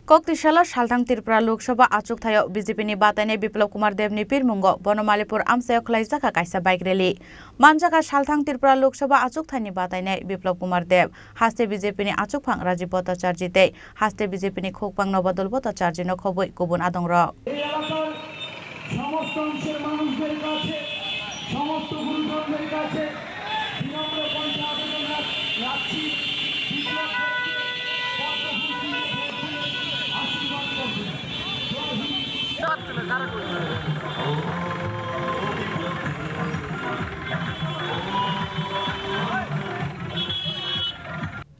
Koktishala Shaltang Tripura Loksaha Achukthayao BJP ni Bataine Biplab Kumar Dev ni Pirmungo Bonomalipur Amsayo Khlaijaka kaisa bike rally Manjaka Shaltang Tripura Loksaha Achukthani Bataine Biplab Kumar Dev Haste BJP ni Achukphang Rajiv Bhattacharya tei Haste BJP ni Khokpang Nobadol Bhattacharya no khoboi Kubun Adongra সমস্ত অংশের মানুষদের কাছে সমস্ত গুরুজনদের কাছে বিনম্র কণ্ঠে আবেদন রাখছি আশীর্বাদ করবেন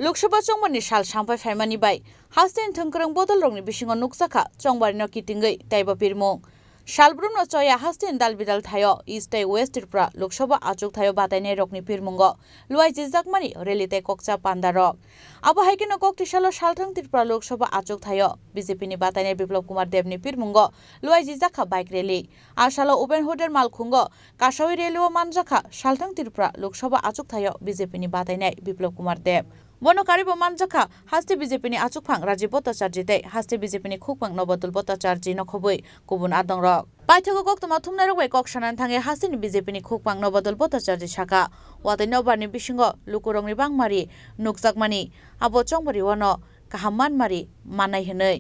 Loksaha Chongbarni Sal Sampai Faimani bai Hasten Thongkrong Bodol Rongni Bisingo Nuksaka Chongbarni no Kitingai Taiba Pirmung Shalbrum no Choya Hasten Dalbidal Thayo East Tay West Tripura Loksaha Achukthayao Bataine Rokni Pirmungo Luai Jizakmani Relite Kokcha Pandarok Abo Haikino Koktishala Shaltang Tripura Loksaha Achukthayao BJP ni Bataine Biplab Kumar Dev ni Pirmungo Luai Jizaka bike rally Ashala Open Hoder Malkhungo Kashawi Relio Manjaka Shaltang Tripura Loksaha Achukthayao BJP ni Bataine Biplab Kumar Dev Bono karibo manjaka Haste BJP ni Achukphang Rajiv Bhattacharya tei Haste BJP ni Khokpang Nobadol Bhattacharya no khoboi Kubun Adongrok Paithoko koktoma thumnarok bai koksanan thange Haste ni BJP ni Khokpang Nobadol Bhattacharya shaka watai nobarni bisingo lukurongni bangmari nukjakmani abo chongbari wano kahamman mari manai hinoi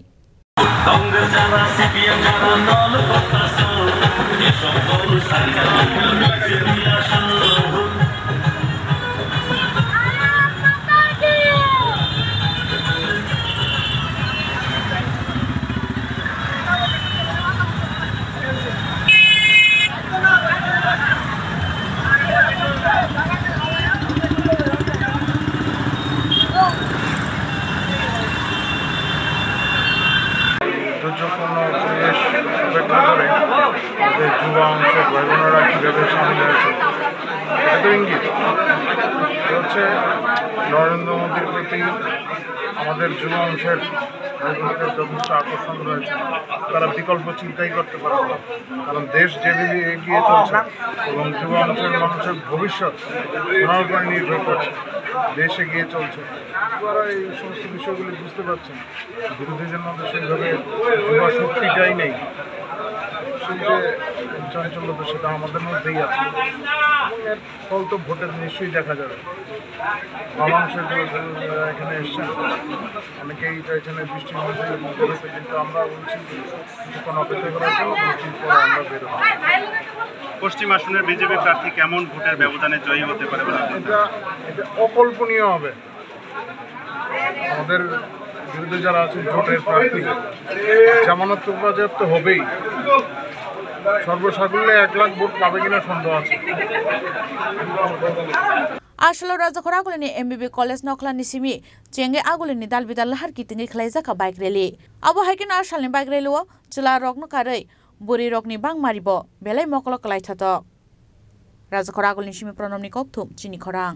দুর্যোগপূর্ণ পরিবেশ উপেক্ষা করে আমাদের যুবা অংশের ভাইবোনেরা কীভাবে সামিল হয়েছে এটা তো ইঙ্গিত হচ্ছে নরেন্দ্র মোদীর প্রতি আমাদের যুবা অংশের ভাইবোনদের যথেষ্ট আকর্ষণ রয়েছে তারা বিকল্প চিন্তাই করতে পারে না কারণ দেশ যেভাবে এগিয়ে চলছে এবং যুবা অংশের মানুষের ভবিষ্যৎ ওনার উপরে নির্ভর করছে দেশ এগিয়ে চলছে তারা এই সমস্ত বিষয়গুলি বুঝতে পারছেন বিরোধীদের মধ্যে সেইভাবে যুবা শক্তিটাই নেই সেই যে চাঞ্চল্যতা সেটা আমাদের মধ্যেই আছে এর ফল তো ভোটের নিশ্চয়ই দেখা যাবে বাংলাদেশের এখানে এসছেন অনেকেই চাইছেন বৃষ্টির মধ্যে বেরোতে কিন্তু আমরা বলছি কিছুক্ষণ অপেক্ষা করার জন্য বৃষ্টির পরে আমরা বেরোবো পশ্চিম আসনের বিজেপি প্রার্থী কেমন ভোটের ব্যবধানে জয়ী হতে পারে এটা অকল্পনীয় হবে আমাদের বিরুদ্ধে যারা আছেন ভোটের প্রার্থী জামানত তো বাজেয়াপ্ত হবেই সর্বসাকুল্যে 1 লাখ ভোট পাবে কিনা সন্দেহ আছে Ashalo Rajakora Agulini MBB College Noklani Simi Chenge Agulini Dalbidal Lahar Kitingi Khlaijaka bike rally Abo Haikin Ashalni bike rally wo Chula Rokno Karai Buri Rokni Bang Maribo Belai Mokolok Laithato Rajakora Agulini Simi Pronomni Kokthum Chini Khorang